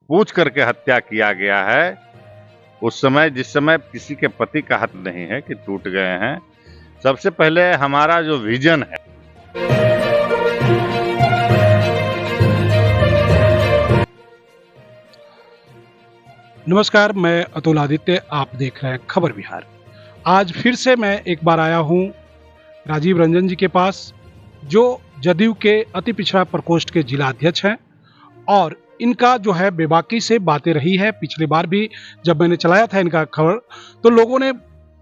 पूछ करके हत्या किया गया है, उस समय जिस समय किसी के पति का हाथ नहीं है कि टूट गए हैं। सबसे पहले हमारा जो विजन है, नमस्कार, मैं अतुल आदित्य। आप देख रहे हैं खबर विहार। आज फिर से मैं एक बार आया हूं राजीव रंजन जी के पास, जो जदयू के अति पिछड़ा प्रकोष्ठ के जिला अध्यक्ष हैं और इनका जो है बेबाकी से बातें रही है। पिछली बार भी जब मैंने चलाया था इनका खबर, तो लोगों ने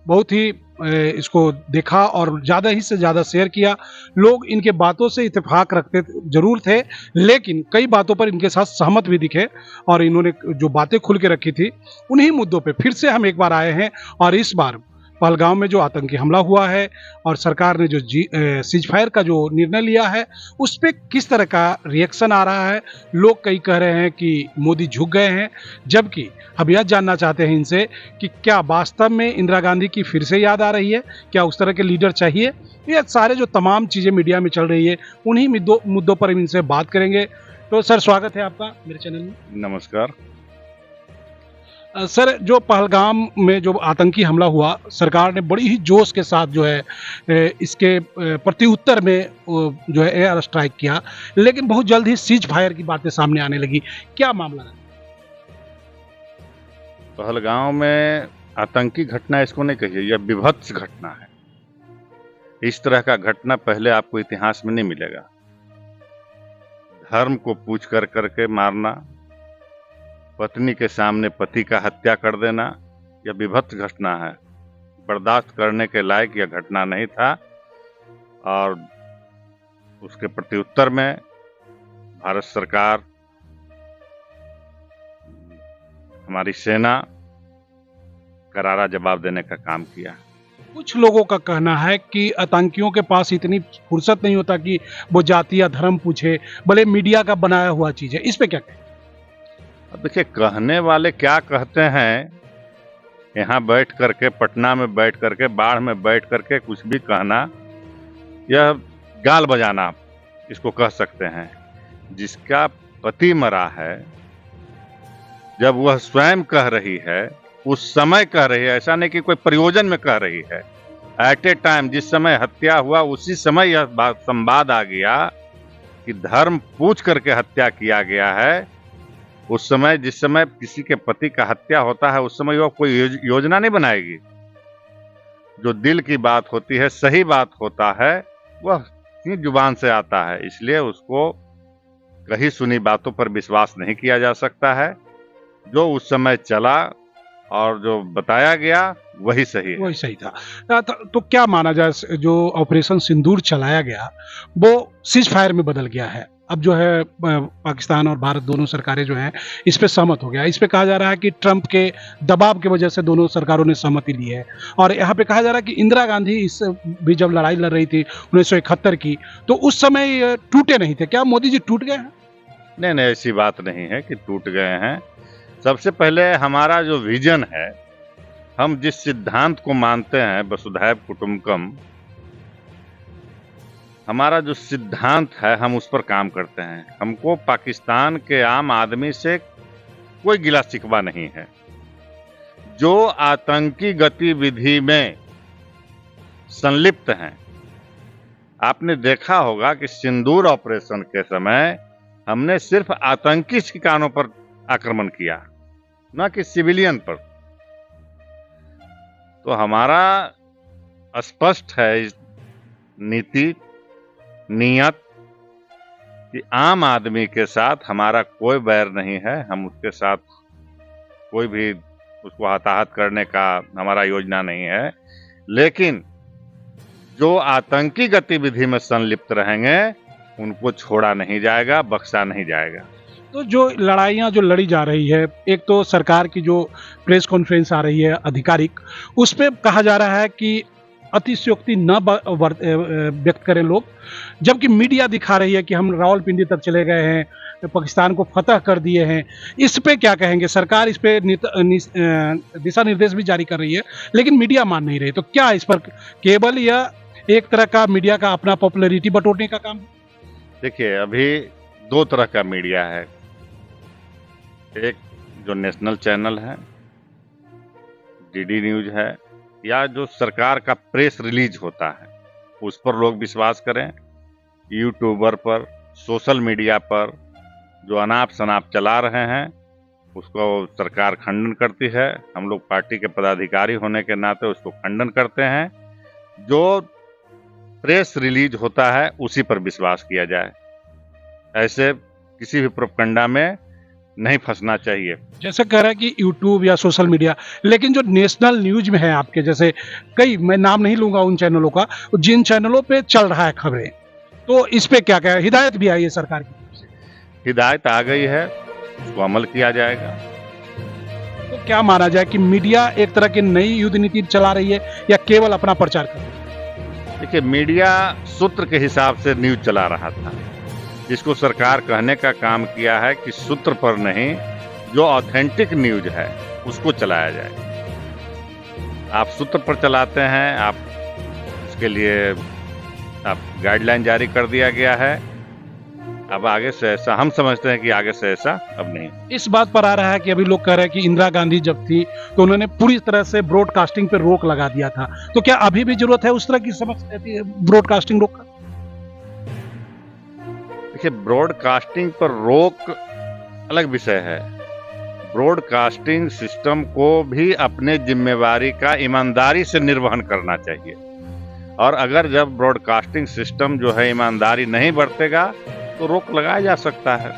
बहुत ही इसको देखा और ज़्यादा ही से ज़्यादा शेयर किया। लोग इनके बातों से इत्तेफाक रखते जरूर थे, लेकिन कई बातों पर इनके साथ सहमत भी दिखे और इन्होंने जो बातें खुल के रखी थी, उन्हीं मुद्दों पे फिर से हम एक बार आए हैं। और इस बार पहलगाम में जो आतंकी हमला हुआ है और सरकार ने जो सीज फायर का जो निर्णय लिया है, उस पर किस तरह का रिएक्शन आ रहा है। लोग कई कह रहे हैं कि मोदी झुक गए हैं, जबकि अब यह जानना चाहते हैं इनसे कि क्या वास्तव में इंदिरा गांधी की फिर से याद आ रही है, क्या उस तरह के लीडर चाहिए। ये सारे जो तमाम चीज़ें मीडिया में चल रही है, उन्हीं मुद्दों पर इनसे बात करेंगे। तो सर, स्वागत है आपका मेरे चैनल में। नमस्कार। सर, जो पहलगाम में जो आतंकी हमला हुआ, सरकार ने बड़ी ही जोश के साथ जो है इसके प्रत्युत्तर में जो है एयर स्ट्राइक किया, लेकिन बहुत जल्द ही सीज फायर की बातें सामने आने लगी। क्या मामला है? पहलगाम में आतंकी घटना इसको नहीं कहिए, यह विभत्स घटना है। इस तरह का घटना पहले आपको इतिहास में नहीं मिलेगा। धर्म को पूछ कर करके मारना, पत्नी के सामने पति का हत्या कर देना, यह विभत्स घटना है। बर्दाश्त करने के लायक यह घटना नहीं था। और उसके प्रत्युत्तर में भारत सरकार, हमारी सेना करारा जवाब देने का काम किया। कुछ लोगों का कहना है कि आतंकियों के पास इतनी फुर्सत नहीं होता कि वो जाति या धर्म पूछे, भले मीडिया का बनाया हुआ चीज है। इस पे क्या कहें? अब देखिए, कहने वाले क्या कहते हैं, यहाँ बैठ करके, पटना में बैठ करके, बाढ़ में बैठ करके कुछ भी कहना, यह गाल बजाना इसको कह सकते हैं। जिसका पति मरा है, जब वह स्वयं कह रही है, उस समय कह रही है, ऐसा नहीं कि कोई प्रयोजन में कह रही है। एट ए टाइम, जिस समय हत्या हुआ उसी समय यह बात संवाद आ गया कि धर्म पूछ करके हत्या किया गया है। उस समय, जिस समय किसी के पति का हत्या होता है, उस समय वह कोई योजना नहीं बनाएगी। जो दिल की बात होती है, सही बात होता है, वह ही जुबान से आता है। इसलिए उसको कही सुनी बातों पर विश्वास नहीं किया जा सकता है। जो उस समय चला और जो बताया गया वही सही है। वही सही था। तो क्या माना जाए, जो ऑपरेशन सिंदूर चलाया गया वो सीज फायर में बदल गया है। अब जो है पाकिस्तान और भारत दोनों सरकारें जो हैं इस पे सहमत हो गया। इस पे कहा जा रहा है कि ट्रंप के दबाव की वजह से दोनों सरकारों ने सहमति ली है। और यहाँ पे कहा जा रहा है कि इंदिरा गांधी इस भी जब लड़ाई लड़ रही थी 1971 की, तो उस समय ये टूटे नहीं थे। क्या मोदी जी टूट गए हैं? नहीं, ऐसी बात नहीं है कि टूट गए हैं। सबसे पहले हमारा जो विजन है, हम जिस सिद्धांत को मानते हैं, वसुधैव कुटुंबकम, हमारा जो सिद्धांत है, हम उस पर काम करते हैं। हमको पाकिस्तान के आम आदमी से कोई गिला शिकवा नहीं है। जो आतंकी गतिविधि में संलिप्त हैं, आपने देखा होगा कि सिंदूर ऑपरेशन के समय हमने सिर्फ आतंकी ठिकानों पर आक्रमण किया, न कि सिविलियन पर। तो हमारा स्पष्ट है इस नीति, नियत, कि आम आदमी के साथ हमारा कोई बैर नहीं है। हम उसके साथ कोई भी उसको हताहत करने का हमारा योजना नहीं है। लेकिन जो आतंकी गतिविधि में संलिप्त रहेंगे, उनको छोड़ा नहीं जाएगा, बख्शा नहीं जाएगा। तो जो लड़ाइयाँ जो लड़ी जा रही है, एक तो सरकार की जो प्रेस कॉन्फ्रेंस आ रही है आधिकारिक, उस पे कहा जा रहा है कि अतिशयोक्ति न व्यक्त करें लोग, जबकि मीडिया दिखा रही है कि हम रावलपिंडी तक चले गए हैं, पाकिस्तान को फतह कर दिए हैं। इस पे क्या कहेंगे? सरकार इस पे दिशा निर्देश भी जारी कर रही है, लेकिन मीडिया मान नहीं रही। तो क्या इस पर केवल या एक तरह का मीडिया का अपना पॉपुलैरिटी बटोरने का काम? देखिए, अभी दो तरह का मीडिया है। एक जो नेशनल चैनल है, डीडी न्यूज है, या जो सरकार का प्रेस रिलीज होता है उस पर लोग विश्वास करें। यूट्यूबर पर, सोशल मीडिया पर जो अनाप शनाप चला रहे हैं उसको सरकार खंडन करती है। हम लोग पार्टी के पदाधिकारी होने के नाते उसको खंडन करते हैं। जो प्रेस रिलीज होता है उसी पर विश्वास किया जाए, ऐसे किसी भी प्रोपगंडा में नहीं फंसना चाहिए। जैसे कह रहा है कि यूट्यूब या सोशल मीडिया, लेकिन जो नेशनल न्यूज में है आपके, जैसे कई, मैं नाम नहीं लूंगा उन चैनलों का, जिन चैनलों पे चल रहा है खबरें, तो इस पे क्या क्या हिदायत भी आई है सरकार की तरफ से? हिदायत आ गई है, उसको अमल किया जाएगा। तो क्या माना जाए कि मीडिया एक तरह की नई युद्ध नीति चला रही है या केवल अपना प्रचार कर रही है? देखिए, मीडिया सूत्र के हिसाब से न्यूज चला रहा था, जिसको सरकार कहने का काम किया है कि सूत्र पर नहीं, जो ऑथेंटिक न्यूज है उसको चलाया जाए। आप सूत्र पर चलाते हैं, आप उसके लिए आप गाइडलाइन जारी कर दिया गया है। अब आगे से ऐसा, हम समझते हैं कि आगे से ऐसा अब नहीं। इस बात पर आ रहा है कि अभी लोग कह रहे हैं कि इंदिरा गांधी जब थी तो उन्होंने पूरी तरह से ब्रॉडकास्टिंग पर रोक लगा दिया था, तो क्या अभी भी जरूरत है उस तरह की समझ ब्रॉडकास्टिंग रोक? देखिए, ब्रॉडकास्टिंग पर रोक अलग विषय है। ब्रॉडकास्टिंग सिस्टम को भी अपने जिम्मेवारी का ईमानदारी से निर्वहन करना चाहिए, और अगर जब ब्रॉडकास्टिंग सिस्टम जो है ईमानदारी नहीं बरतेगा तो रोक लगाया जा सकता है।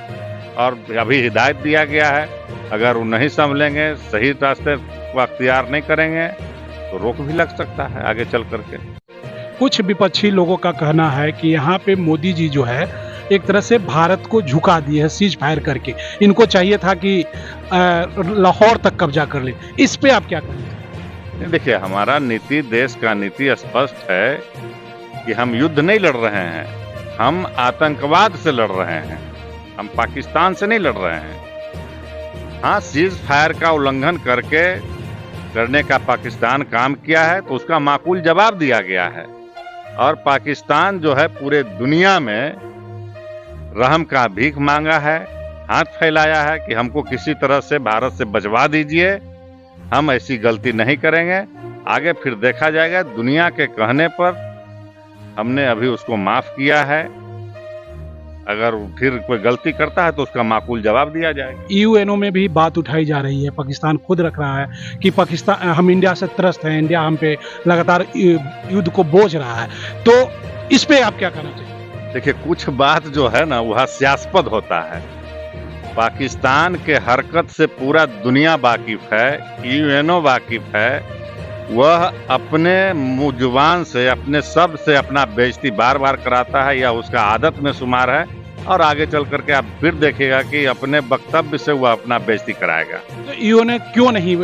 और अभी हिदायत दिया गया है, अगर वो नहीं संभलेंगे, सही रास्ते को अख्तियार नहीं करेंगे तो रोक भी लग सकता है आगे चल करके। कुछ विपक्षी लोगों का कहना है कि यहाँ पे मोदी जी जो है एक तरह से भारत को झुका दिए है सीज फायर करके, इनको चाहिए था कि लाहौर तक कब्जा कर ले। इस पे आप क्या कहेंगे? देखिए, हमारा नीति, देश का नीति स्पष्ट है कि हम युद्ध नहीं लड़ रहे हैं, हम आतंकवाद से लड़ रहे हैं, हम पाकिस्तान से नहीं लड़ रहे हैं। हाँ, सीज फायर का उल्लंघन करने का पाकिस्तान काम किया है तो उसका माकूल जवाब दिया गया है, और पाकिस्तान जो है पूरे दुनिया में रहम का भीख मांगा है, हाथ फैलाया है कि हमको किसी तरह से भारत से बचवा दीजिए, हम ऐसी गलती नहीं करेंगे। आगे फिर देखा जाएगा, दुनिया के कहने पर हमने अभी उसको माफ किया है। अगर फिर कोई गलती करता है तो उसका माकूल जवाब दिया जाएगा। यूएनओ में भी बात उठाई जा रही है, पाकिस्तान खुद रख रहा है कि पाकिस्तान, हम इंडिया से त्रस्त हैं, इंडिया हम पे लगातार युद्ध को बोझ रहा है, तो इस पे आप क्या कहना चाहिए? देखिए, कुछ बात जो है ना वह हास्यास्पद होता है। पाकिस्तान के हरकत से पूरा दुनिया वाकिफ है, यूएनओ वाकिफ है। वह अपने जुबान से, अपने शब्द से अपना बेइज्जती बार बार कराता है, या उसका आदत में शुमार है, और आगे चल करके आप फिर देखिएगा कि अपने वक्तव्य से वह अपना बेइज्जती कराएगा। तो यूएनओ क्यों नहीं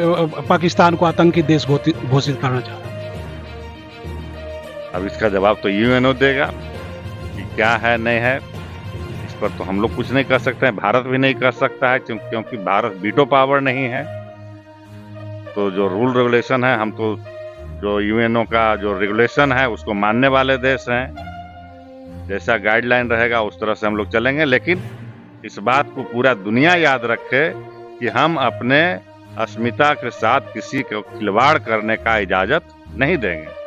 पाकिस्तान को आतंकी देश घोषित करना चाह रहा? अब इसका जवाब तो यूएनओ देगा कि क्या है नहीं है। इस पर तो हम लोग कुछ नहीं कर सकते हैं, भारत भी नहीं कर सकता है, क्योंकि भारत वीटो पावर नहीं है। तो जो रूल रेगुलेशन है, हम तो जो यूएनओ का जो रेगुलेशन है उसको मानने वाले देश हैं। जैसा गाइडलाइन रहेगा उस तरह से हम लोग चलेंगे, लेकिन इस बात को पूरा दुनिया याद रखे कि हम अपने अस्मिता के साथ किसी को खिलवाड़ करने का इजाजत नहीं देंगे।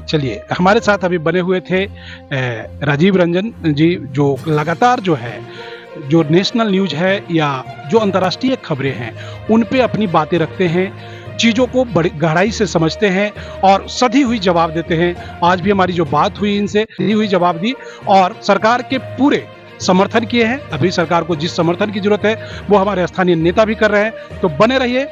चलिए, हमारे साथ अभी बने हुए थे राजीव रंजन जी, जो लगातार जो है, जो नेशनल न्यूज है या जो अंतर्राष्ट्रीय खबरें हैं उन पे अपनी बातें रखते हैं, चीज़ों को बड़ी गहराई से समझते हैं और सधी हुई जवाब देते हैं। आज भी हमारी जो बात हुई, इनसे सधी हुई जवाब दी और सरकार के पूरे समर्थन किए हैं। अभी सरकार को जिस समर्थन की जरूरत है वो हमारे स्थानीय नेता भी कर रहे हैं। तो बने रहिए।